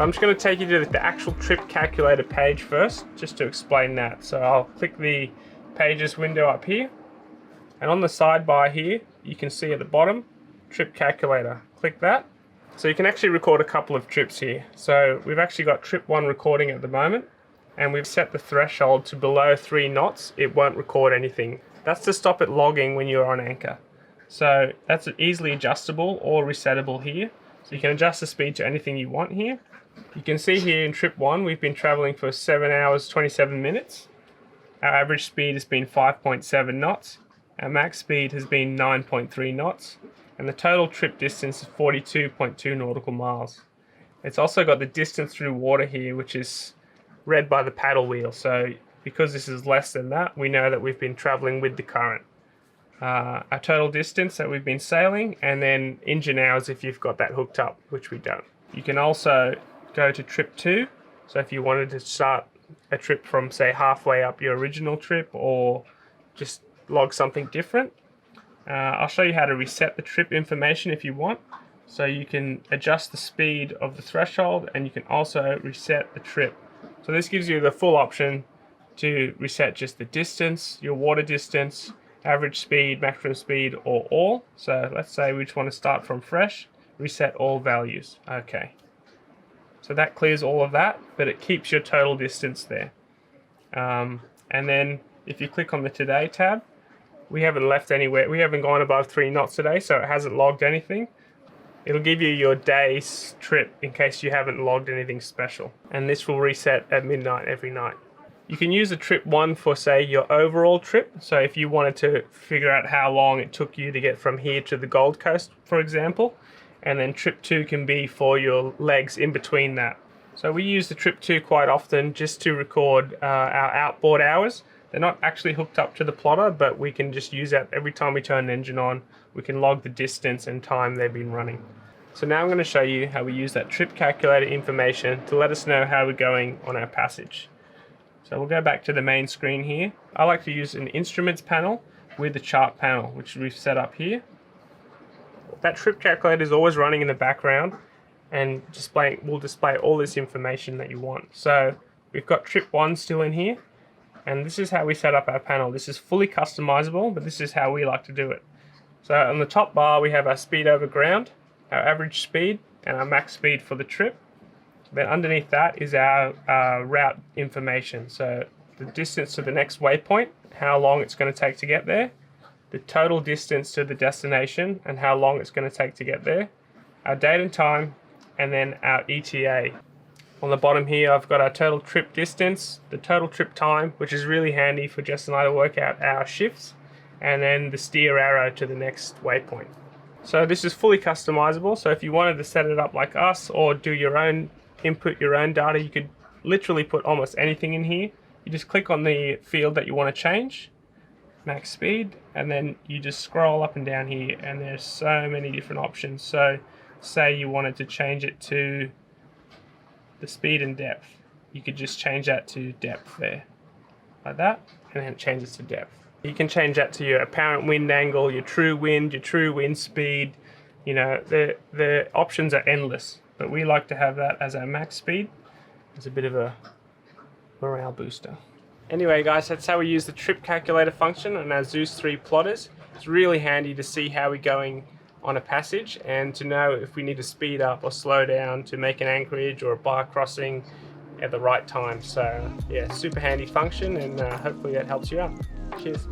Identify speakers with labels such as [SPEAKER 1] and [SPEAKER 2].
[SPEAKER 1] So I'm just going to take you to the actual trip calculator page first, just to explain that. So I'll click the pages window up here, and on the sidebar here, you can see at the bottom, trip calculator. Click that. So you can actually record a couple of trips here. So we've actually got trip 1 recording at the moment, and we've set the threshold to below 3 knots. It won't record anything. That's to stop it logging when you're on anchor. So that's easily adjustable or resettable here. So you can adjust the speed to anything you want here. You can see here in trip 1, we've been traveling for 7 hours, 27 minutes. Our average speed has been 5.7 knots. Our max speed has been 9.3 knots. And the total trip distance is 42.2 nautical miles. It's also got the distance through water here, which is read by the paddle wheel. So because this is less than that, we know that we've been traveling with the current. Our total distance that we've been sailing, and then engine hours if you've got that hooked up, which we don't. You can also go to trip 2. So if you wanted to start a trip from, say, halfway up your original trip, or just log something different, I'll show you how to reset the trip information if you want. So you can adjust the speed of the threshold, and you can also reset the trip. So this gives you the full option to reset just the distance, your water distance, average speed, maximum speed, or all. So let's say we just want to start from fresh, reset all values. Okay. So that clears all of that, but it keeps your total distance there. And then if you click on the Today tab, we haven't left anywhere. We haven't gone above 3 knots today, so it hasn't logged anything. It'll give you your day's trip in case you haven't logged anything special. And this will reset at midnight every night. You can use the trip 1 for, say, your overall trip. So if you wanted to figure out how long it took you to get from here to the Gold Coast, for example. And then trip 2 can be for your legs in between that. So we use the trip 2 quite often just to record our outboard hours. They're not actually hooked up to the plotter, but we can just use that every time we turn an engine on. We can log the distance and time they've been running. So now I'm going to show you how we use that trip calculator information to let us know how we're going on our passage. So we'll go back to the main screen here. I like to use an instruments panel with the chart panel, which we've set up here. That trip calculator is always running in the background and will display all this information that you want. So we've got trip 1 still in here. And this is how we set up our panel. This is fully customizable, but this is how we like to do it. So on the top bar, we have our speed over ground, our average speed, and our max speed for the trip. Then underneath that is our route information. So the distance to the next waypoint, how long it's going to take to get there, the total distance to the destination, and how long it's going to take to get there, our date and time, and then our ETA. On the bottom here, I've got our total trip distance, the total trip time, which is really handy for Jess and I to work out our shifts, and then the steer arrow to the next waypoint. So this is fully customizable. So if you wanted to set it up like us or do your own, input your own data, you could literally put almost anything in here. You just click on the field that you want to change, max speed, and then you just scroll up and down here, and there's so many different options. So say you wanted to change it to the speed and depth, you could just change that to depth there, like that, and then it changes to depth. You can change that to your apparent wind angle, your true wind speed. You know, the options are endless, but we like to have that as our max speed. It's a bit of a morale booster. Anyway guys, that's how we use the trip calculator function on our Zeus 3 plotters. It's really handy to see how we're going on a passage and to know if we need to speed up or slow down to make an anchorage or a bar crossing at the right time. So yeah, super handy function, and hopefully that helps you out. Cheers.